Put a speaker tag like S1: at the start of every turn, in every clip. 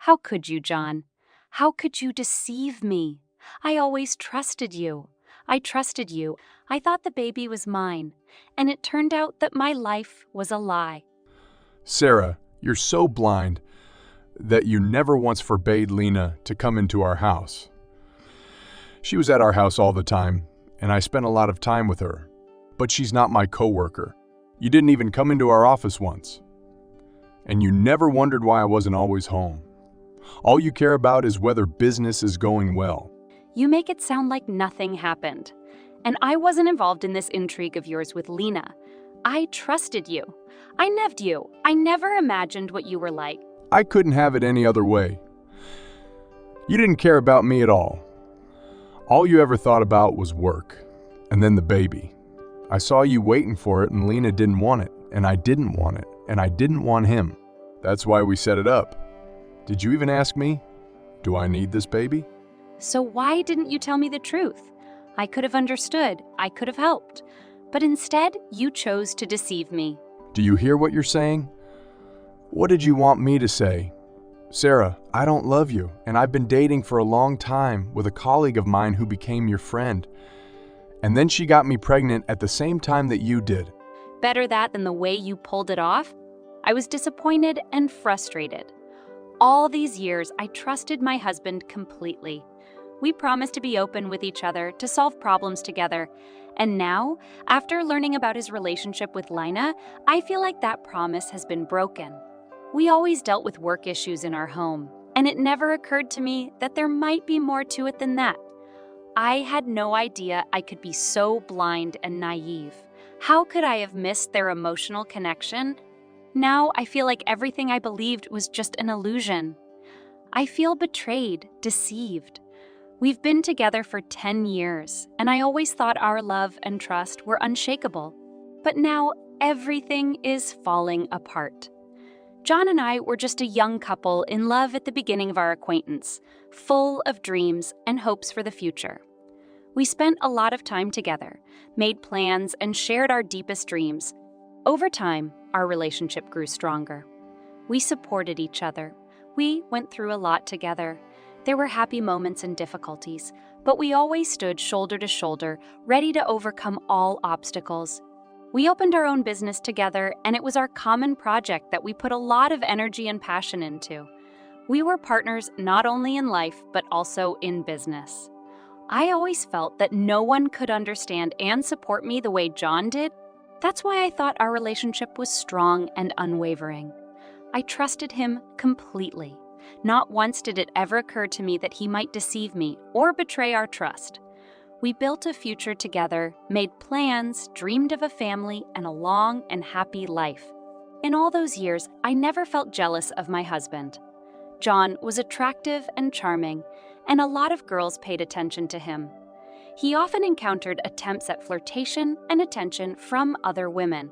S1: How could you, John? How could you deceive me? I always trusted you. I trusted you. I thought the baby was mine, and it turned out that my life was a lie.
S2: Sarah, you're so blind that you never once forbade Lena to come into our house. She was at our house all the time, and I spent a lot of time with her. But she's not my coworker. You didn't even come into our office once. And you never wondered why I wasn't always home. All you care about is whether business is going well.
S1: You make it sound like nothing happened. And I wasn't involved in this intrigue of yours with Lena. I trusted you. I neved you. I never imagined what you were like.
S2: I couldn't have it any other way. You didn't care about me at all. All you ever thought about was work, and then the baby. I saw you waiting for it, and Lena didn't want it, and I didn't want it, and I didn't want him. That's why we set it up. Did you even ask me, do I need this baby?
S1: So why didn't you tell me the truth? I could have understood. I could have helped. But instead, you chose to deceive me.
S2: Do you hear what you're saying? What did you want me to say? Sarah, I don't love you, and I've been dating for a long time with a colleague of mine who became your friend. And then she got me pregnant at the same time that you did.
S1: Better that than the way you pulled it off? I was disappointed and frustrated. All these years, I trusted my husband completely. We promised to be open with each other, to solve problems together. And now, after learning about his relationship with Lina, I feel like that promise has been broken. We always dealt with work issues in our home, and it never occurred to me that there might be more to it than that. I had no idea I could be so blind and naive. How could I have missed their emotional connection? Now I feel like everything I believed was just an illusion. I feel betrayed, deceived. We've been together for 10 years, and I always thought our love and trust were unshakable. But now everything is falling apart. John and I were just a young couple in love at the beginning of our acquaintance, full of dreams and hopes for the future. We spent a lot of time together, made plans, and shared our deepest dreams. Over time, our relationship grew stronger. We supported each other. We went through a lot together. There were happy moments and difficulties, but we always stood shoulder to shoulder, ready to overcome all obstacles. We opened our own business together, and it was our common project that we put a lot of energy and passion into. We were partners not only in life, but also in business. I always felt that no one could understand and support me the way John did. That's why I thought our relationship was strong and unwavering. I trusted him completely. Not once did it ever occur to me that he might deceive me or betray our trust. We built a future together, made plans, dreamed of a family, and a long and happy life. In all those years, I never felt jealous of my husband. John was attractive and charming, and a lot of girls paid attention to him. He often encountered attempts at flirtation and attention from other women.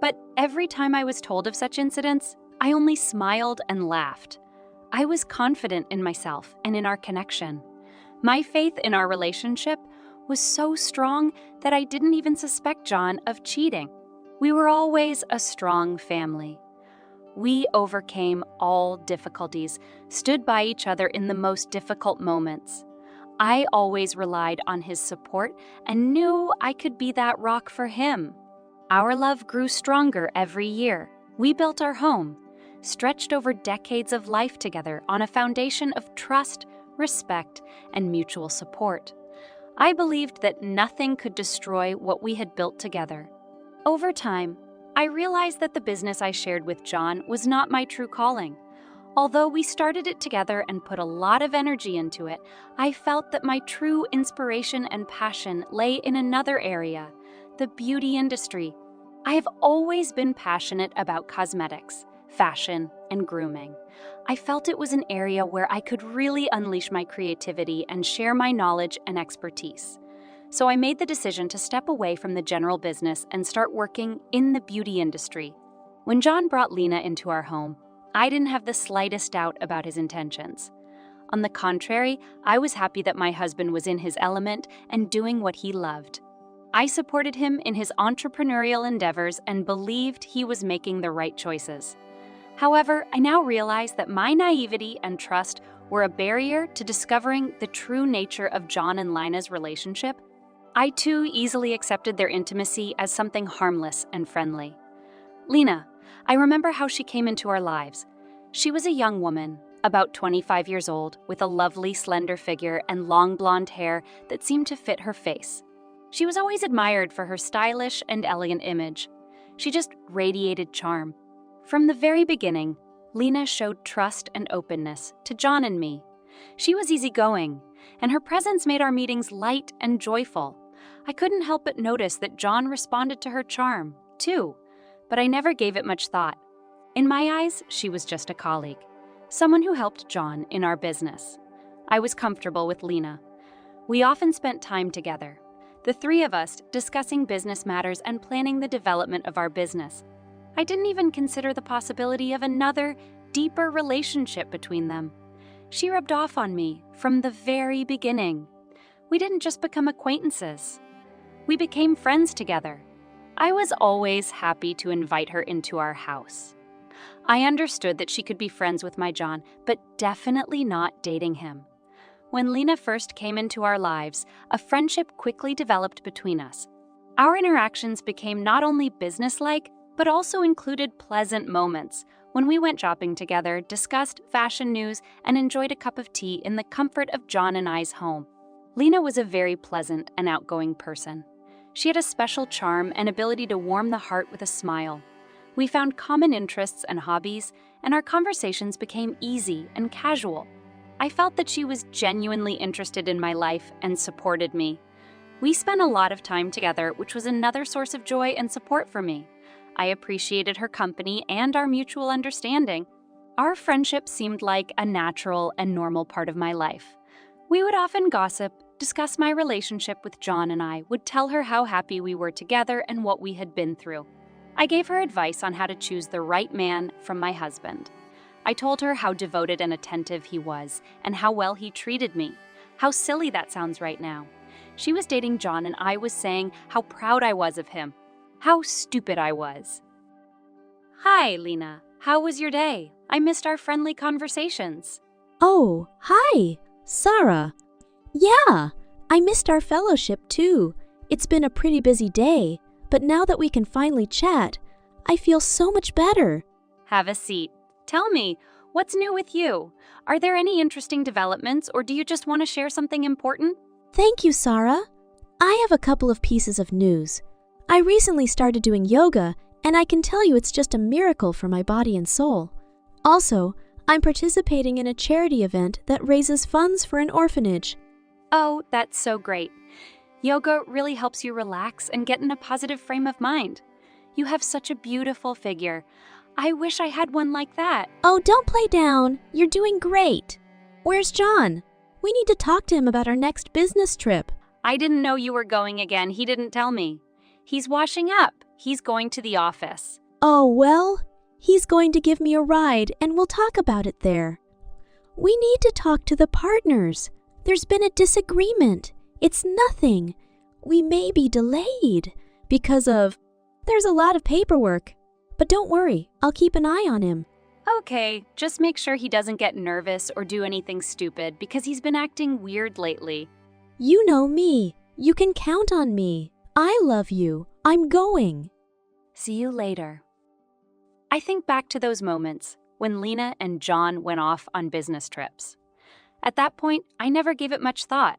S1: But every time I was told of such incidents, I only smiled and laughed. I was confident in myself and in our connection. My faith in our relationship was so strong that I didn't even suspect John of cheating. We were always a strong family. We overcame all difficulties, stood by each other in the most difficult moments. I always relied on his support and knew I could be that rock for him. Our love grew stronger every year. We built our home, stretched over decades of life together on a foundation of trust, respect, and mutual support. I believed that nothing could destroy what we had built together. Over time, I realized that the business I shared with John was not my true calling. Although we started it together and put a lot of energy into it, I felt that my true inspiration and passion lay in another area, the beauty industry. I have always been passionate about cosmetics, fashion, and grooming. I felt it was an area where I could really unleash my creativity and share my knowledge and expertise. So I made the decision to step away from the general business and start working in the beauty industry. When John brought Lena into our home, I didn't have the slightest doubt about his intentions. On the contrary, I was happy that my husband was in his element and doing what he loved. I supported him in his entrepreneurial endeavors and believed he was making the right choices. However, I now realize that my naivety and trust were a barrier to discovering the true nature of John and Lina's relationship. I too easily accepted their intimacy as something harmless and friendly. Lina, I remember how she came into our lives. She was a young woman, about 25 years old, with a lovely, slender figure and long blonde hair that seemed to fit her face. She was always admired for her stylish and elegant image. She just radiated charm. From the very beginning, Lina showed trust and openness to John and me. She was easygoing, and her presence made our meetings light and joyful. I couldn't help but notice that John responded to her charm, too, but I never gave it much thought. In my eyes, she was just a colleague, someone who helped John in our business. I was comfortable with Lina. We often spent time together, the three of us discussing business matters and planning the development of our business. I didn't even consider the possibility of another, deeper relationship between them. She rubbed off on me from the very beginning. We didn't just become acquaintances. We became friends together. I was always happy to invite her into our house. I understood that she could be friends with my John, but definitely not dating him. When Lina first came into our lives, a friendship quickly developed between us. Our interactions became not only businesslike, but also included pleasant moments when we went shopping together, discussed fashion news, and enjoyed a cup of tea in the comfort of John and I's home. Lina was a very pleasant and outgoing person. She had a special charm and ability to warm the heart with a smile. We found common interests and hobbies, and our conversations became easy and casual. I felt that she was genuinely interested in my life and supported me. We spent a lot of time together, which was another source of joy and support for me. I appreciated her company and our mutual understanding. Our friendship seemed like a natural and normal part of my life. We would often gossip, discuss my relationship with John, and I would tell her how happy we were together and what we had been through. I gave her advice on how to choose the right man from my husband. I told her how devoted and attentive he was and how well he treated me. How silly that sounds right now. She was dating John and I was saying how proud I was of him. How stupid I was. Hi, Lina. How was your day? I missed our friendly conversations.
S3: Oh, hi, Sarah. Yeah, I missed our fellowship too. It's been a pretty busy day, but now that we can finally chat, I feel so much better.
S1: Have a seat. Tell me, what's new with you? Are there any interesting developments, or do you just want to share something important?
S3: Thank you, Sarah. I have a couple of pieces of news. I recently started doing yoga, and I can tell you it's just a miracle for my body and soul. Also, I'm participating in a charity event that raises funds for an orphanage.
S1: Oh, that's so great. Yoga really helps you relax and get in a positive frame of mind. You have such a beautiful figure. I wish I had one like that.
S3: Oh, don't play down. You're doing great. Where's John? We need to talk to him about our next business trip.
S1: I didn't know you were going again. He didn't tell me. He's washing up. He's going to the office.
S3: Oh, well, he's going to give me a ride and we'll talk about it there. We need to talk to the partners. There's been a disagreement. It's nothing. We may be delayed because of... There's a lot of paperwork. But don't worry, I'll keep an eye on him.
S1: Okay, just make sure he doesn't get nervous or do anything stupid because he's been acting weird lately.
S3: You know me. You can count on me. I love you. I'm going.
S1: See you later. I think back to those moments when Lina and John went off on business trips. At that point, I never gave it much thought.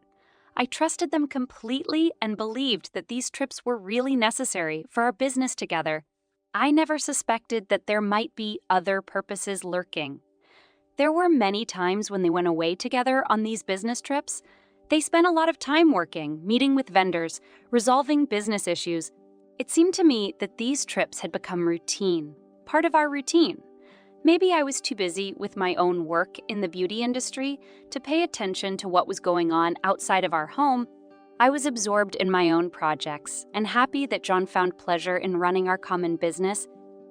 S1: I trusted them completely and believed that these trips were really necessary for our business together. I never suspected that there might be other purposes lurking. There were many times when they went away together on these business trips. They spent a lot of time working, meeting with vendors, resolving business issues. It seemed to me that these trips had become routine, part of our routine. Maybe I was too busy with my own work in the beauty industry to pay attention to what was going on outside of our home. I was absorbed in my own projects and happy that John found pleasure in running our common business.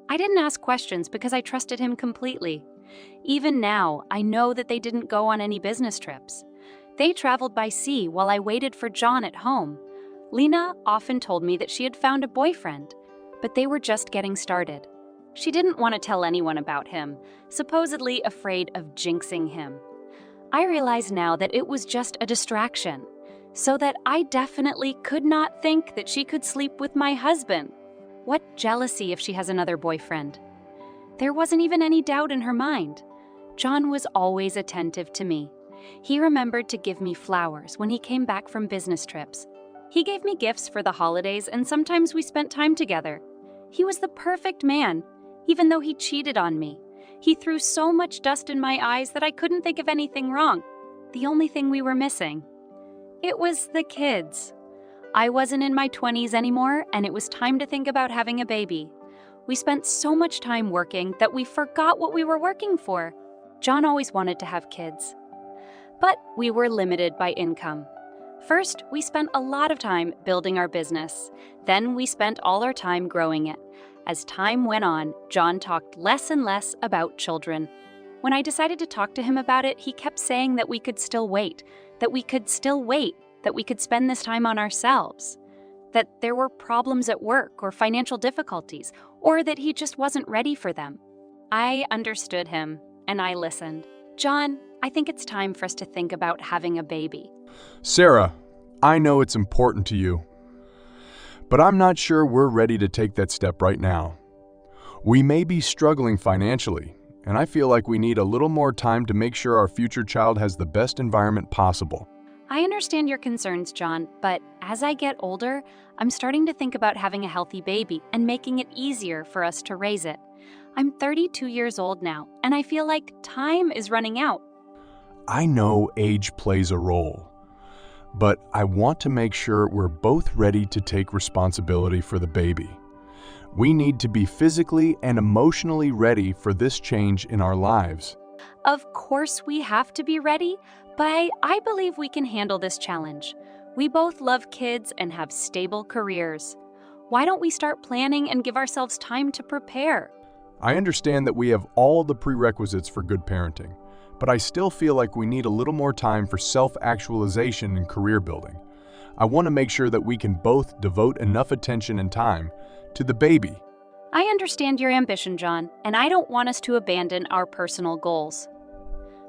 S1: I didn't ask questions because I trusted him completely. Even now, I know that they didn't go on any business trips. They traveled by sea while I waited for John at home. Lina often told me that she had found a boyfriend, but they were just getting started. She didn't want to tell anyone about him, supposedly afraid of jinxing him. I realize now that it was just a distraction, so that I definitely could not think that she could sleep with my husband. What jealousy if she has another boyfriend? There wasn't even any doubt in her mind. John was always attentive to me. He remembered to give me flowers when he came back from business trips. He gave me gifts for the holidays, and sometimes we spent time together. He was the perfect man, even though he cheated on me. He threw so much dust in my eyes that I couldn't think of anything wrong. The only thing we were missing. It was the kids. I wasn't in my 20s anymore, and it was time to think about having a baby. We spent so much time working that we forgot what we were working for. John always wanted to have kids. But we were limited by income. First, we spent a lot of time building our business. Then we spent all our time growing it. As time went on, John talked less and less about children. When I decided to talk to him about it, he kept saying that we could still wait, that we could spend this time on ourselves, that there were problems at work or financial difficulties, or that he just wasn't ready for them. I understood him, and I listened. John, I think it's time for us to think about having a baby.
S2: Sarah, I know it's important to you, but I'm not sure we're ready to take that step right now. We may be struggling financially, and I feel like we need a little more time to make sure our future child has the best environment possible.
S1: I understand your concerns, John, but as I get older, I'm starting to think about having a healthy baby and making it easier for us to raise it. I'm 32 years old now, and I feel like time is running out.
S2: I know age plays a role, but I want to make sure we're both ready to take responsibility for the baby. We need to be physically and emotionally ready for this change in our lives.
S1: Of course we have to be ready, but I believe we can handle this challenge. We both love kids and have stable careers. Why don't we start planning and give ourselves time to prepare?
S2: I understand that we have all the prerequisites for good parenting, but I still feel like we need a little more time for self-actualization and career building. I want to make sure that we can both devote enough attention and time to the baby.
S1: I understand your ambition, John, and I don't want us to abandon our personal goals.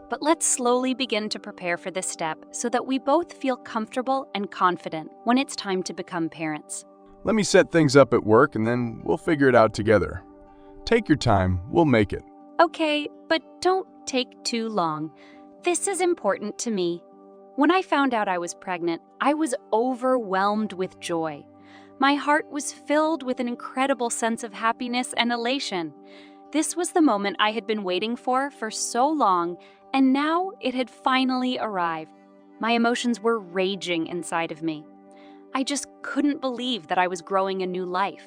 S1: But let's slowly begin to prepare for this step so that we both feel comfortable and confident when it's time to become parents.
S2: Let me set things up at work and then we'll figure it out together. Take your time, we'll make it.
S1: Okay, but don't take too long. This is important to me. When I found out I was pregnant, I was overwhelmed with joy. My heart was filled with an incredible sense of happiness and elation. This was the moment I had been waiting for so long, and now it had finally arrived. My emotions were raging inside of me. I just couldn't believe that I was growing a new life.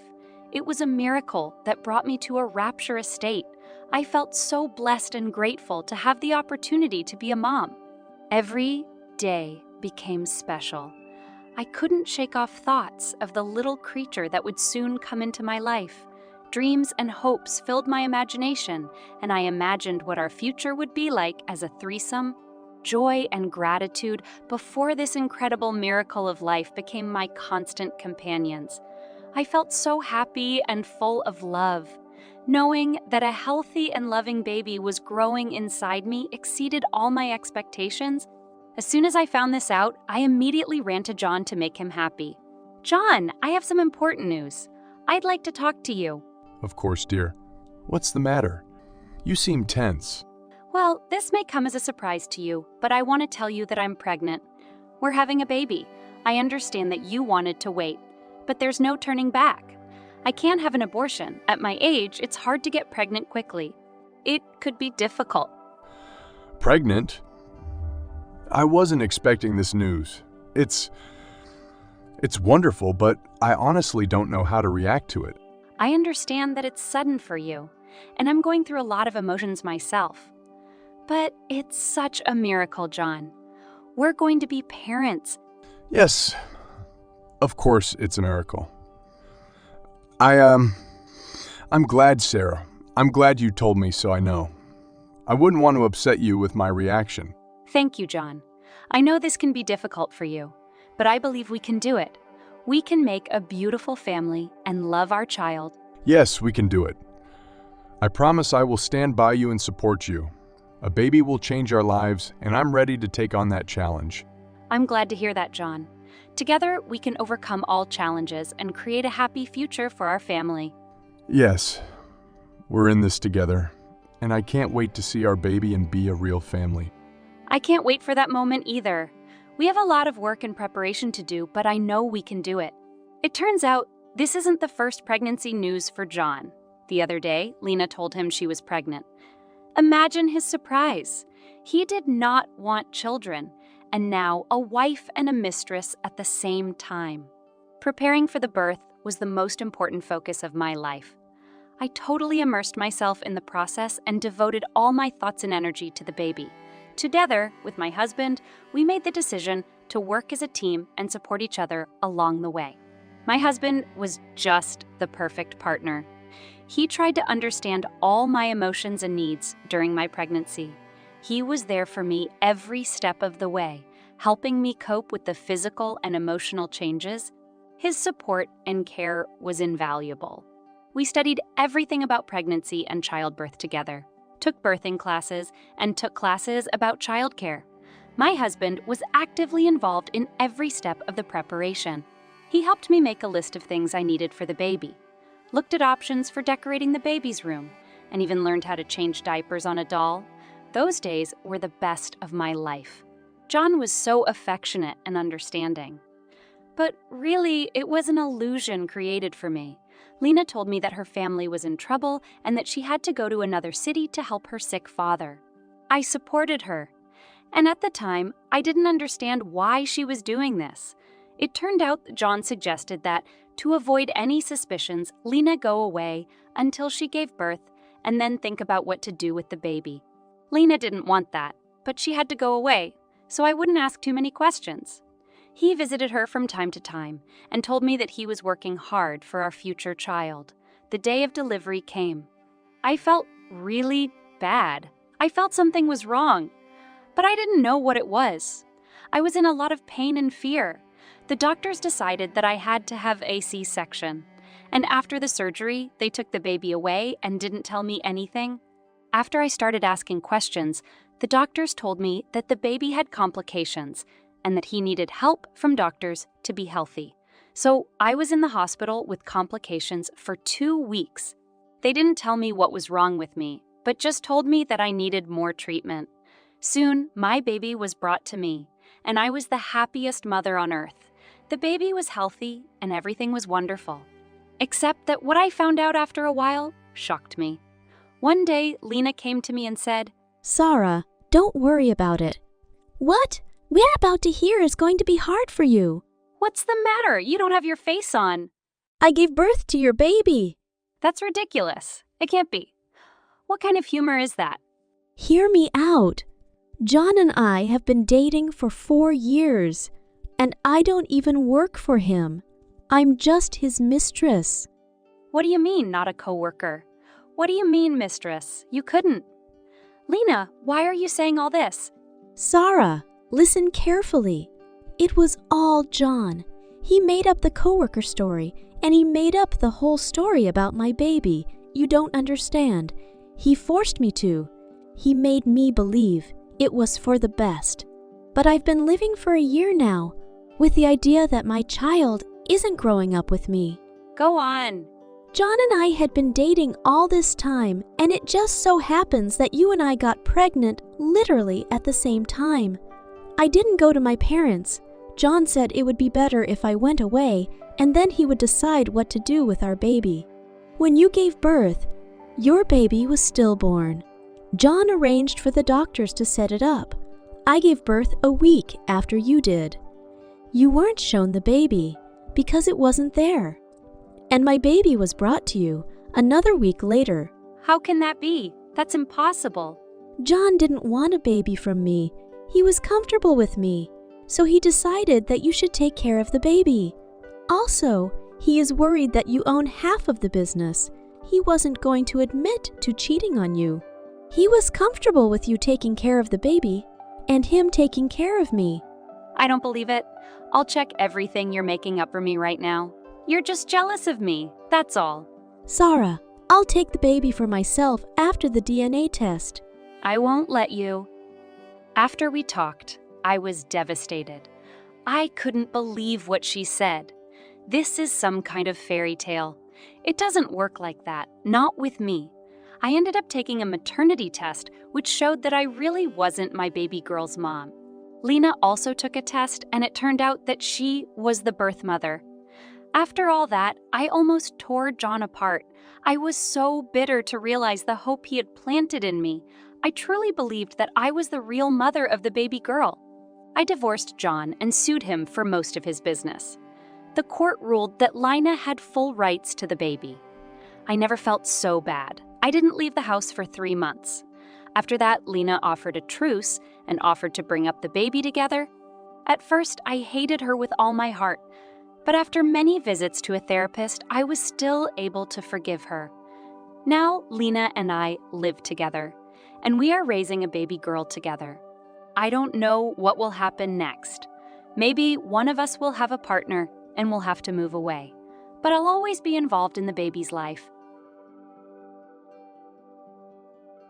S1: It was a miracle that brought me to a rapturous state. I felt so blessed and grateful to have the opportunity to be a mom. Every day became special. I couldn't shake off thoughts of the little creature that would soon come into my life. Dreams and hopes filled my imagination, and I imagined what our future would be like as a threesome. Joy and gratitude before this incredible miracle of life became my constant companions. I felt so happy and full of love. Knowing that a healthy and loving baby was growing inside me exceeded all my expectations. As soon as I found this out, I immediately ran to John to make him happy. John, I have some important news. I'd like to talk to you.
S2: Of course, dear. What's the matter? You seem tense.
S1: Well, this may come as a surprise to you, but I want to tell you that I'm pregnant. We're having a baby. I understand that you wanted to wait, but there's no turning back. I can't have an abortion. At my age, it's hard to get pregnant quickly. It could be difficult.
S2: Pregnant? I wasn't expecting this news. It's wonderful, but I honestly don't know how to react to it.
S1: I understand that it's sudden for you, and I'm going through a lot of emotions myself. But it's such a miracle, John. We're going to be parents.
S2: Yes, of course it's a miracle. I'm glad, Sarah. I'm glad you told me so I know. I wouldn't want to upset you with my reaction.
S1: Thank you, John. I know this can be difficult for you, but I believe we can do it. We can make a beautiful family and love our child.
S2: Yes, we can do it. I promise I will stand by you and support you. A baby will change our lives, and I'm ready to take on that challenge.
S1: I'm glad to hear that, John. Together, we can overcome all challenges and create a happy future for our family.
S2: Yes, we're in this together, and I can't wait to see our baby and be a real family.
S1: I can't wait for that moment either. We have a lot of work and preparation to do, but I know we can do it. It turns out, this isn't the first pregnancy news for John. The other day, Lena told him she was pregnant. Imagine his surprise. He did not want children, and now a wife and a mistress at the same time. Preparing for the birth was the most important focus of my life. I totally immersed myself in the process and devoted all my thoughts and energy to the baby. Together, with my husband, we made the decision to work as a team and support each other along the way. My husband was just the perfect partner. He tried to understand all my emotions and needs during my pregnancy. He was there for me every step of the way, helping me cope with the physical and emotional changes. His support and care was invaluable. We studied everything about pregnancy and childbirth together, took birthing classes, and took classes about childcare. My husband was actively involved in every step of the preparation. He helped me make a list of things I needed for the baby, looked at options for decorating the baby's room, and even learned how to change diapers on a doll. Those days were the best of my life. John was so affectionate and understanding. But really, it was an illusion created for me. Lena told me that her family was in trouble and that she had to go to another city to help her sick father. I supported her. And at the time, I didn't understand why she was doing this. It turned out that John suggested that, to avoid any suspicions, Lena go away until she gave birth and then think about what to do with the baby. Lena didn't want that, but she had to go away, so I wouldn't ask too many questions. He visited her from time to time and told me that he was working hard for our future child. The day of delivery came. I felt really bad. I felt something was wrong, but I didn't know what it was. I was in a lot of pain and fear. The doctors decided that I had to have a C-section, and after the surgery, they took the baby away and didn't tell me anything. After I started asking questions, the doctors told me that the baby had complications and that he needed help from doctors to be healthy. So I was in the hospital with complications for 2 weeks. They didn't tell me what was wrong with me, but just told me that I needed more treatment. Soon, my baby was brought to me, and I was the happiest mother on earth. The baby was healthy, and everything was wonderful. Except that what I found out after a while shocked me. One day, Lena came to me and said,
S3: Sarah, don't worry about it. What? We're about to hear is going to be hard for you.
S1: "What's the matter? You don't have your face on."
S3: I gave birth to your baby.
S1: "That's ridiculous. It can't be. What kind of humor is that?"
S3: Hear me out. John and I have been dating for 4 years, and I don't even work for him. I'm just his mistress.
S1: "What do you mean, not a coworker? What do you mean, mistress? You couldn't." "Lena, why are you saying all this?"
S3: Sarah, listen carefully. It was all John. He made up the coworker story, and he made up the whole story about my baby. You don't understand. He forced me to. He made me believe it was for the best. But I've been living for a year now with the idea that my child isn't growing up with me.
S1: Go on.
S3: John and I had been dating all this time, and it just so happens that you and I got pregnant literally at the same time. I didn't go to my parents. John said it would be better if I went away, and then he would decide what to do with our baby. When you gave birth, your baby was stillborn. John arranged for the doctors to set it up. I gave birth a week after you did. You weren't shown the baby because it wasn't there. And my baby was brought to you another week later.
S1: How can that be? That's impossible.
S3: John didn't want a baby from me. He was comfortable with me, so he decided that you should take care of the baby. Also, he is worried that you own half of the business. He wasn't going to admit to cheating on you. He was comfortable with you taking care of the baby and him taking care of me.
S1: I don't believe it. I'll check everything you're making up for me right now. You're just jealous of me, that's all.
S3: Sarah, I'll take the baby for myself after the DNA test.
S1: I won't let you. After we talked, I was devastated. I couldn't believe what she said. This is some kind of fairy tale. It doesn't work like that, not with me. I ended up taking a maternity test, which showed that I really wasn't my baby girl's mom. Lena also took a test, and it turned out that she was the birth mother. After all that, I almost tore John apart. I was so bitter to realize the hope he had planted in me. I truly believed that I was the real mother of the baby girl. I divorced John and sued him for most of his business. The court ruled that Lina had full rights to the baby. I never felt so bad. I didn't leave the house for 3 months. After that, Lena offered a truce and offered to bring up the baby together. At first, I hated her with all my heart, but after many visits to a therapist, I was still able to forgive her. Now, Lena and I live together, and we are raising a baby girl together. I don't know what will happen next. Maybe one of us will have a partner and we'll have to move away. But I'll always be involved in the baby's life.